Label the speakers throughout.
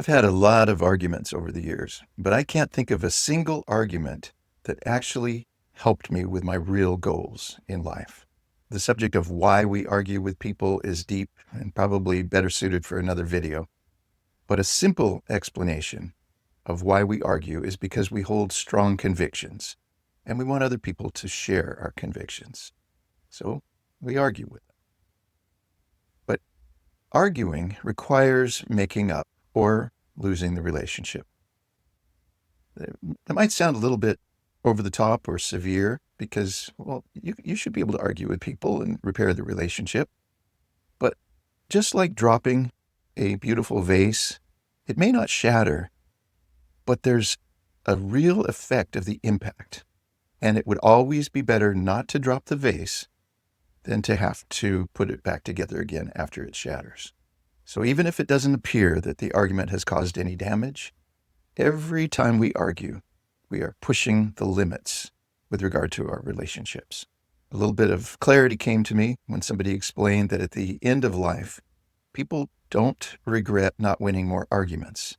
Speaker 1: I've had a lot of arguments over the years, but I can't think of a single argument that actually helped me with my real goals in life. The subject of why we argue with people is deep and probably better suited for another video. But a simple explanation of why we argue is because we hold strong convictions and we want other people to share our convictions. So we argue with them. But arguing requires making up or losing the relationship. It might sound a little bit over the top or severe because, well, you should be able to argue with people and repair the relationship. But just like dropping a beautiful vase, it may not shatter, but there's a real effect of the impact. And it would always be better not to drop the vase than to have to put it back together again after it shatters. So even if it doesn't appear that the argument has caused any damage, every time we argue, we are pushing the limits with regard to our relationships. A little bit of clarity came to me when somebody explained that at the end of life, people don't regret not winning more arguments.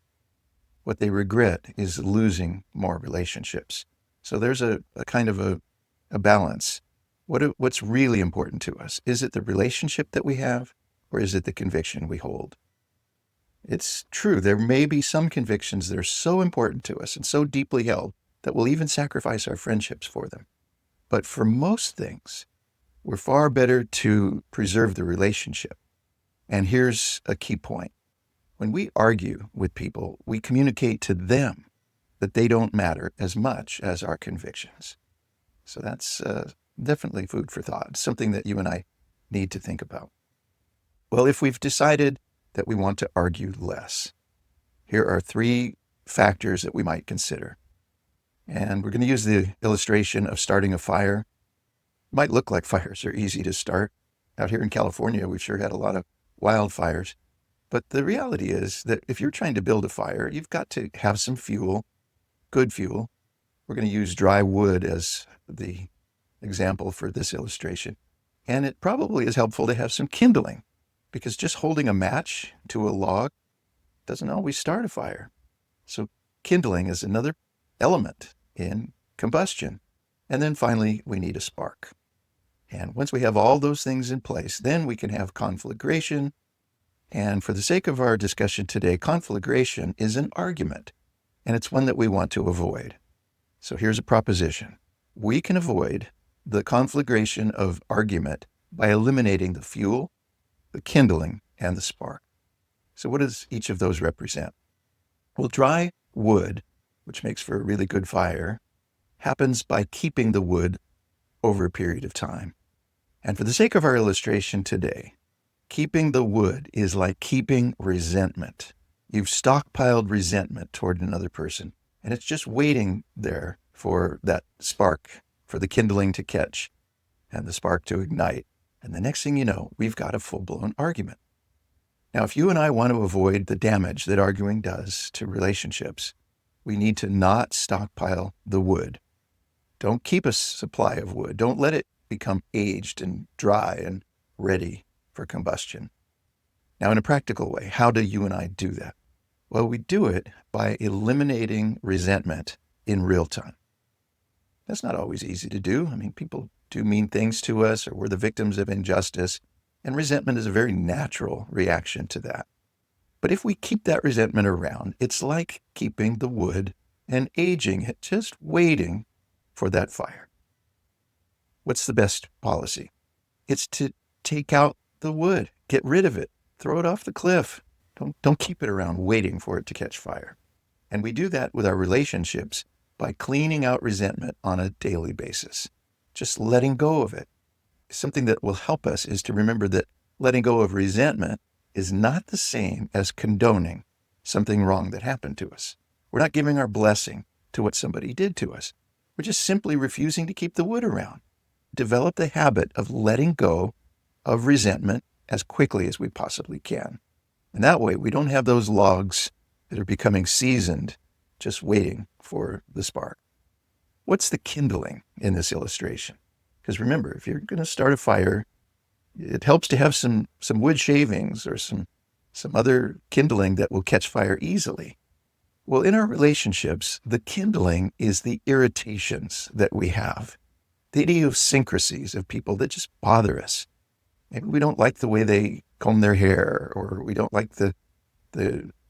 Speaker 1: What they regret is losing more relationships. So there's a kind of a balance. What's really important to us? Is it the relationship that we have, or is it the conviction we hold? It's true, there may be some convictions that are so important to us and so deeply held that we'll even sacrifice our friendships for them. But for most things, we're far better to preserve the relationship. And here's a key point. When we argue with people, we communicate to them that they don't matter as much as our convictions. So that's definitely food for thought, something that you and I need to think about. Well, if we've decided that we want to argue less, here are 3 factors that we might consider. And we're going to use the illustration of starting a fire. It might look like fires are easy to start. Out here in California, we've sure had a lot of wildfires. But the reality is that if you're trying to build a fire, you've got to have some fuel, good fuel. We're going to use dry wood as the example for this illustration. And it probably is helpful to have some kindling, because just holding a match to a log doesn't always start a fire. So kindling is another element in combustion. And then finally, we need a spark. And once we have all those things in place, then we can have conflagration. And for the sake of our discussion today, conflagration is an argument, and it's one that we want to avoid. So here's a proposition. We can avoid the conflagration of argument by eliminating the fuel, the kindling, and the spark. So what does each of those represent? Well, dry wood, which makes for a really good fire, happens by keeping the wood over a period of time. And for the sake of our illustration today, keeping the wood is like keeping resentment. You've stockpiled resentment toward another person, and it's just waiting there for that spark, for the kindling to catch and the spark to ignite. And the next thing you know, we've got a full-blown argument. Now, if you and I want to avoid the damage that arguing does to relationships, we need to not stockpile the wood. Don't keep a supply of wood. Don't let it become aged and dry and ready for combustion. Now, in a practical way, how do you and I do that? Well, we do it by eliminating resentment in real time. That's not always easy to do. I mean, people do mean things to us, or we're the victims of injustice, and resentment is a very natural reaction to that. But if we keep that resentment around, it's like keeping the wood and aging it, just waiting for that fire. What's the best policy? It's to take out the wood, get rid of it, throw it off the cliff. Don't keep it around waiting for it to catch fire. And we do that with our relationships by cleaning out resentment on a daily basis, just letting go of it. Something that will help us is to remember that letting go of resentment is not the same as condoning something wrong that happened to us. We're not giving our blessing to what somebody did to us. We're just simply refusing to keep the wood around. Develop the habit of letting go of resentment as quickly as we possibly can. And that way, we don't have those logs that are becoming seasoned, just waiting for the spark. What's the kindling in this illustration? Because remember, if you're going to start a fire, it helps to have some wood shavings or some some other kindling that will catch fire easily. Well, in our relationships, the kindling is the irritations that we have, the idiosyncrasies of people that just bother us. Maybe we don't like the way they comb their hair, or we don't like the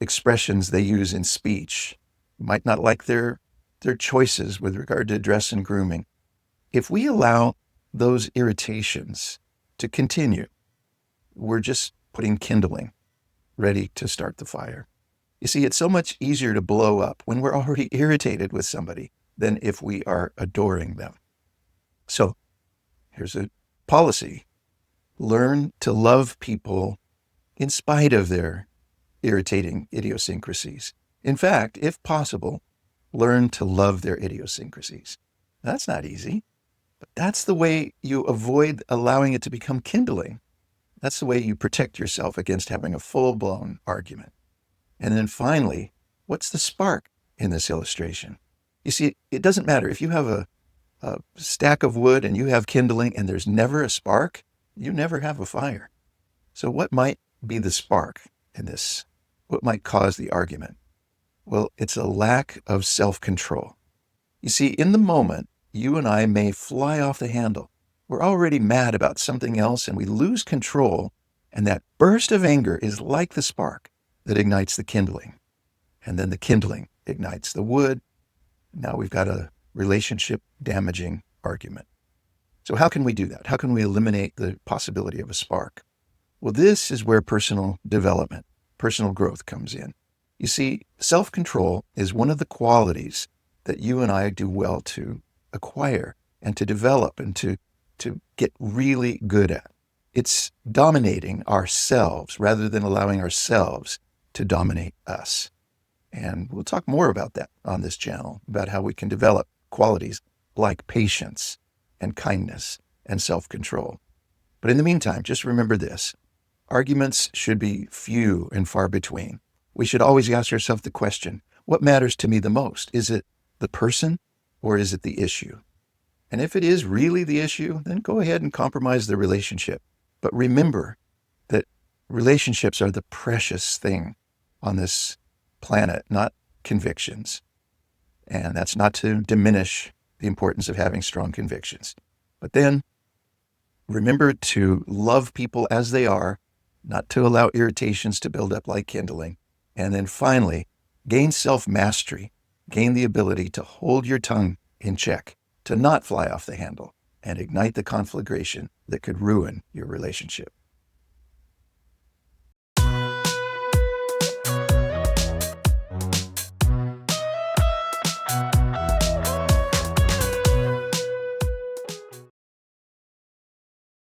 Speaker 1: expressions they use in speech. We might not like their choices with regard to dress and grooming. If we allow those irritations to continue, we're just putting kindling ready to start the fire. You see, it's so much easier to blow up when we're already irritated with somebody than if we are adoring them. So here's a policy. Learn to love people in spite of their irritating idiosyncrasies. In fact, if possible, learn to love their idiosyncrasies. That's not easy, but that's the way you avoid allowing it to become kindling. That's the way you protect yourself against having a full-blown argument. And then finally, what's the spark in this illustration? You see, it doesn't matter if you have a stack of wood and you have kindling and there's never a spark, you never have a fire. So what might be the spark in this? What might cause the argument? Well, it's a lack of self-control. You see, in the moment, you and I may fly off the handle. We're already mad about something else and we lose control, and that burst of anger is like the spark that ignites the kindling. And then the kindling ignites the wood. Now we've got a relationship-damaging argument. So how can we do that? How can we eliminate the possibility of a spark? Well, this is where personal development, personal growth comes in. You see, self-control is one of the qualities that you and I do well to acquire and to develop and to get really good at. It's dominating ourselves rather than allowing ourselves to dominate us. And we'll talk more about that on this channel, about how we can develop qualities like patience and kindness and self-control. But in the meantime, just remember this. Arguments should be few and far between. We should always ask ourselves the question, what matters to me the most? Is it the person or is it the issue? And if it is really the issue, then go ahead and compromise the relationship. But remember that relationships are the precious thing on this planet, not convictions. And that's not to diminish the importance of having strong convictions. But then remember to love people as they are, not to allow irritations to build up like kindling. And then finally, gain self-mastery, gain the ability to hold your tongue in check, to not fly off the handle and ignite the conflagration that could ruin your relationship.